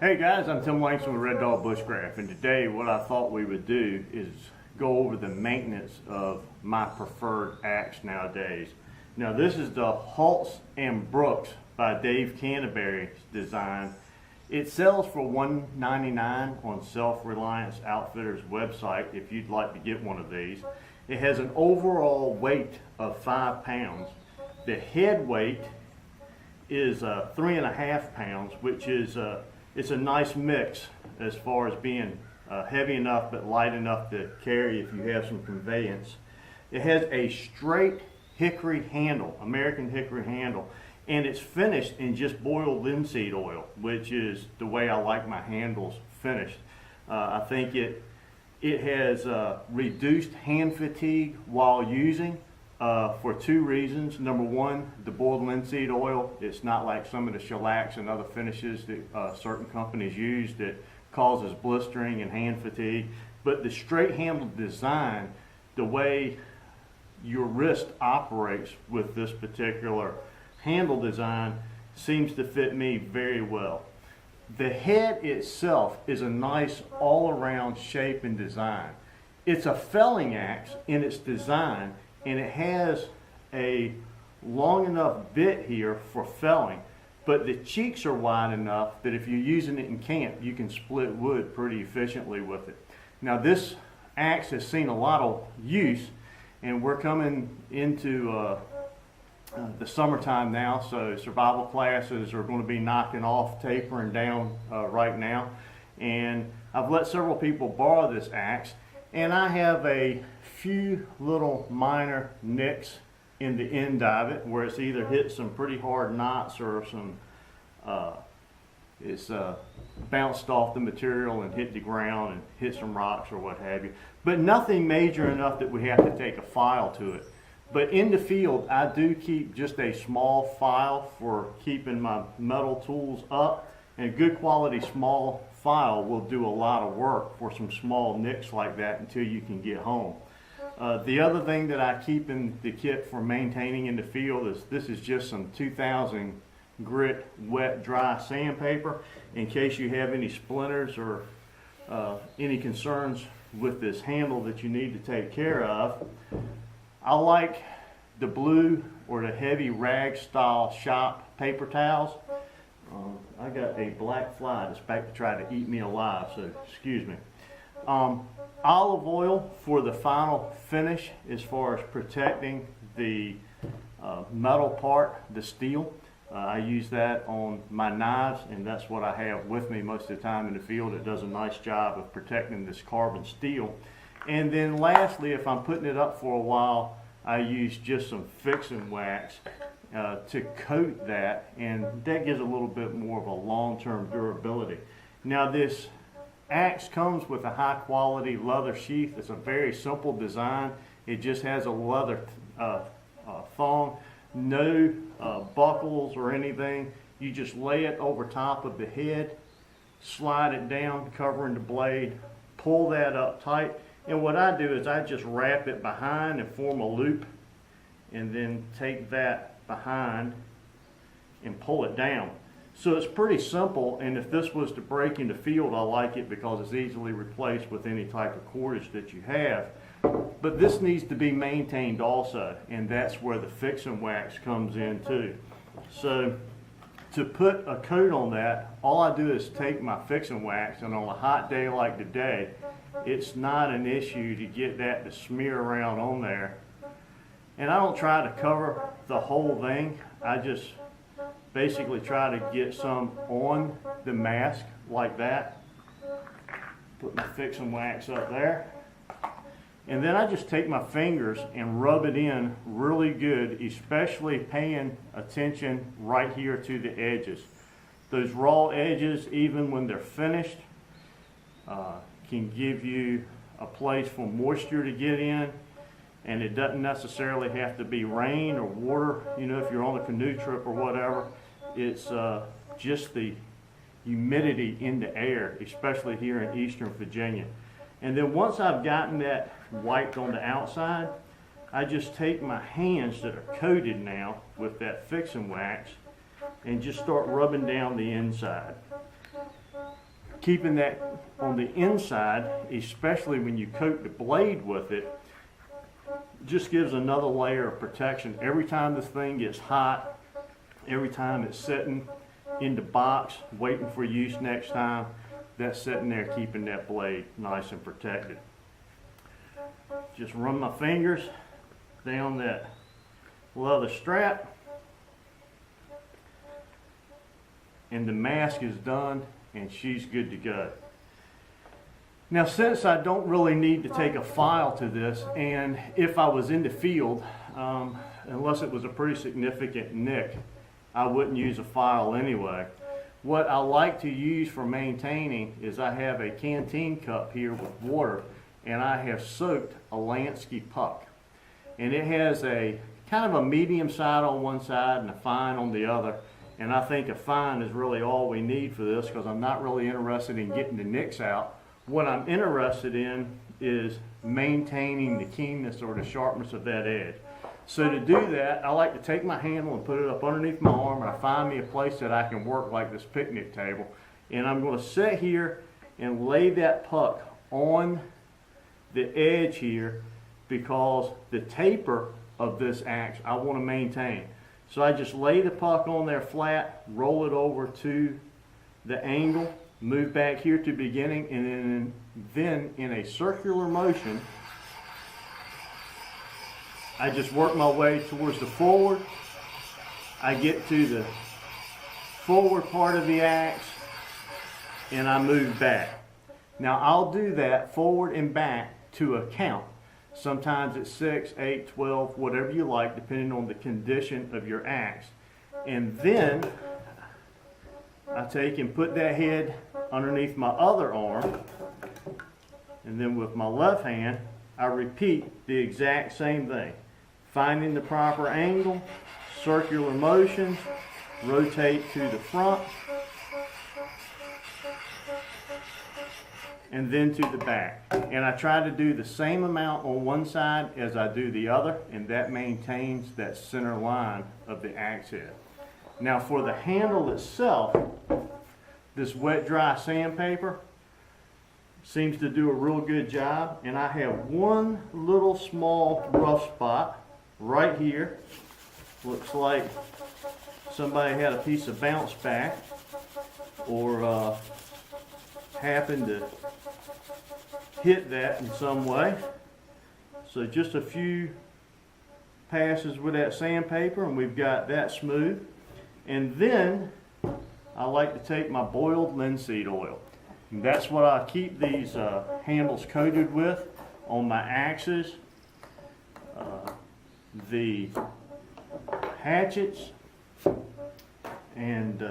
Hey guys, I'm Tim Langston with Red Dog Bushcraft, and today what I thought we would do is go over the maintenance of my preferred axe nowadays. Now this is the Hults Bruk by Dave Canterbury design. It sells for $1.99 on Self-Reliance Outfitters website if you'd like to get one of these. It has an overall weight of 5 pounds. The head weight is 3.5 pounds, which is it's a nice mix as far as being heavy enough but light enough to carry if you have some conveyance. It has a straight hickory handle, American hickory handle, and it's finished in just boiled linseed oil, which is the way I like my handles finished. I think it has reduced hand fatigue while using for 2 reasons. Number one, the boiled linseed oil, it's not like some of the shellacs and other finishes that certain companies use that causes blistering and hand fatigue. But the straight handle design, the way your wrist operates with this particular handle design, seems to fit me very well. The head itself is a nice all-around shape and design. It's a felling axe in its design, and it has a long enough bit here for felling, but the cheeks are wide enough that if you're using it in camp, you can split wood pretty efficiently with it. Now this axe has seen a lot of use, and we're coming into the summertime now, so survival classes are going to be knocking off, tapering down right now, and I've let several people borrow this axe, and I have a few little minor nicks in the end of it where it's either hit some pretty hard knots or some it's bounced off the material and hit the ground and hit some rocks or what have you, but nothing major enough that we have to take a file to it. But in the field, I do keep just a small file for keeping my metal tools up, and a good quality small file will do a lot of work for some small nicks like that until you can get home. The other thing that I keep in the kit for maintaining in the field is this is just some 2000 grit wet dry sandpaper in case you have any splinters or any concerns with this handle that you need to take care of. I like the blue or the heavy rag style shop paper towels. I got a black fly that's back to try to eat me alive, so excuse me. Olive oil for the final finish as far as protecting the metal part, the steel. I use that on my knives, and that's what I have with me most of the time in the field. It does a nice job of protecting this carbon steel. And then lastly, if I'm putting it up for a while, I use just some fixing wax to coat that, and that gives a little bit more of a long-term durability. Now this axe comes with a high quality leather sheath. It's a very simple design. It just has a leather thong, no buckles or anything. You just lay it over top of the head, slide it down, covering the blade, pull that up tight. And what I do is I just wrap it behind and form a loop, and then take that behind and pull it down. So it's pretty simple, and if this was to break in the field, I like it because it's easily replaced with any type of cordage that you have. But this needs to be maintained also, and that's where the fixing wax comes in too. So to put a coat on that, all I do is take my fixing wax, and on a hot day like today, it's not an issue to get that to smear around on there. And I don't try to cover the whole thing. I just basically try to get some on the mask like that. Put my fixing wax up there. And then I just take my fingers and rub it in really good, especially paying attention right here to the edges. Those raw edges, even when they're finished, can give you a place for moisture to get in, and it doesn't necessarily have to be rain or water. You know, if you're on a canoe trip or whatever, it's just the humidity in the air, especially here in Eastern Virginia. And then once I've gotten that wiped on the outside, I just take my hands that are coated now with that fixing wax and just start rubbing down the inside. keeping that on the inside, especially when you coat the blade with it, just gives another layer of protection. Every time this thing gets hot, every time it's sitting in the box waiting for use next time, that's sitting there keeping that blade nice and protected. Just run my fingers down that leather strap, and the mask is done and she's good to go. Now, since I don't really need to take a file to this, and if I was in the field, unless it was a pretty significant nick, I wouldn't use a file anyway. What I like to use for maintaining is I have a canteen cup here with water, and I have soaked a Lansky puck. And it has a kind of a medium side on one side and a fine on the other. And I think a fine is really all we need for this, because I'm not really interested in getting the nicks out. What I'm interested in is maintaining the keenness or the sharpness of that edge. So to do that, I like to take my handle and put it up underneath my arm, and I find me a place that I can work like this picnic table. And I'm going to sit here and lay that puck on the edge here, because the taper of this axe I want to maintain. So I just lay the puck on there flat, roll it over to the angle, move back here to beginning, and then in a circular motion, I just work my way towards the forward. I get to the forward part of the axe, and I move back. Now I'll do that forward and back to a count. Sometimes it's 6, 8, 12, whatever you like, depending on the condition of your axe. And then I take and put that head underneath my other arm, and then with my left hand I repeat the exact same thing. Finding the proper angle, circular motions, rotate to the front, and then to the back. And I try to do the same amount on one side as I do the other, and that maintains that center line of the axe head. Now for the handle itself, this wet dry sandpaper seems to do a real good job, and I have one little small rough spot right here. Looks like somebody had a piece of bounce back or happened to hit that in some way. So just a few passes with that sandpaper and we've got that smooth. And then I like to take my boiled linseed oil. And that's what I keep these handles coated with on my axes, the hatchets, and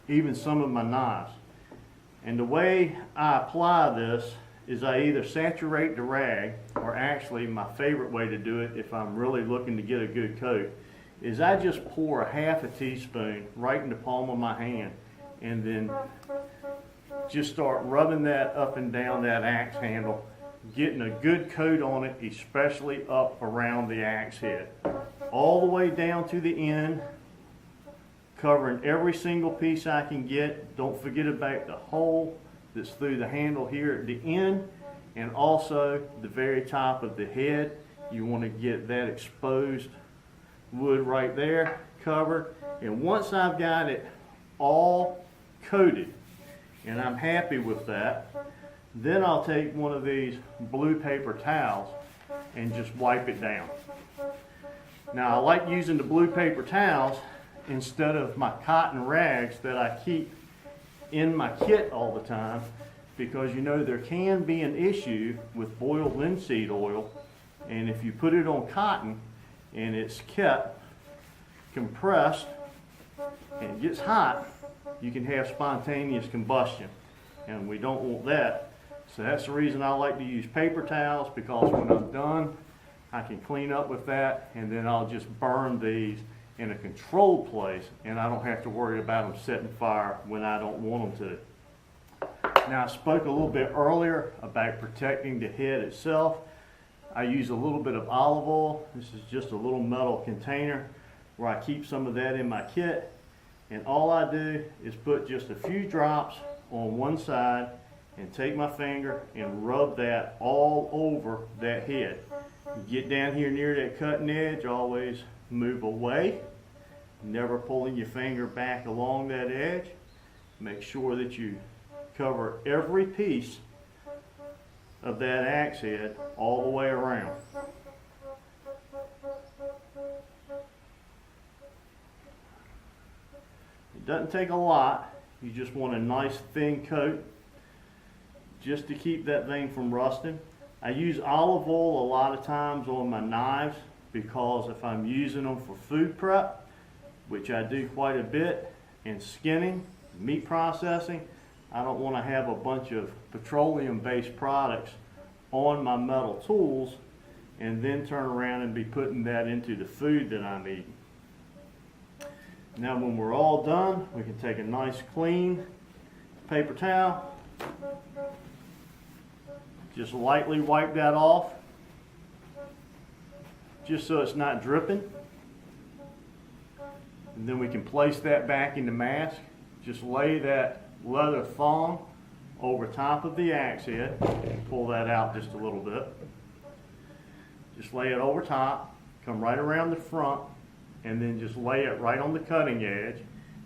even some of my knives. And the way I apply this is I either saturate the rag, or actually my favorite way to do it if I'm really looking to get a good coat, is I just pour a half a teaspoon right in the palm of my hand, and then just start rubbing that up and down that axe handle, getting a good coat on it, especially up around the axe head. All the way down to the end, covering every single piece I can get. Don't forget about the hole that's through the handle here at the end, and also the very top of the head. You want to get that exposed wood right there covered. And once I've got it all coated and I'm happy with that, then I'll take one of these blue paper towels and just wipe it down. Now I like using the blue paper towels instead of my cotton rags that I keep in my kit all the time, because you know there can be an issue with boiled linseed oil, and if you put it on cotton and it's kept compressed and it gets hot, you can have spontaneous combustion, and we don't want that. So that's the reason I like to use paper towels, because when I'm done I can clean up with that, and then I'll just burn these in a controlled place, and I don't have to worry about them setting fire when I don't want them to. Now I spoke a little bit earlier about protecting the head itself. I use a little bit of olive oil. This is just a little metal container where I keep some of that in my kit, and all I do is put just a few drops on one side and take my finger and rub that all over that head. Get down here near that cutting edge, always move away, never pulling your finger back along that edge. Make sure that you cover every piece of that axe head all the way around. It doesn't take a lot. You just want a nice thin coat just to keep that thing from rusting. I use olive oil a lot of times on my knives because if I'm using them for food prep, which I do quite a bit, and skinning, meat processing, I don't want to have a bunch of petroleum-based products on my metal tools and then turn around and be putting that into the food that I'm eating. Now when we're all done, we can take a nice clean paper towel, just lightly wipe that off, just so it's not dripping. And then we can place that back in the mask. Just lay that leather thong over top of the axe head. Pull that out just a little bit. Just lay it over top, come right around the front, and then just lay it right on the cutting edge.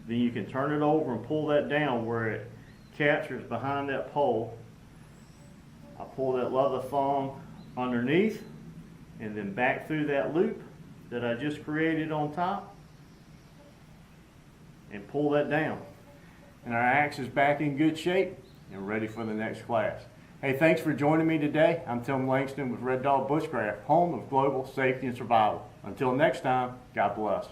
Then you can turn it over and pull that down where it captures behind that pole. I pull that leather thong underneath and then back through that loop that I just created on top and pull that down. And our axe is back in good shape and ready for the next class. Hey, thanks for joining me today. I'm Tim Langston with Red Dog Bushcraft, home of global safety and survival. Until next time, God bless.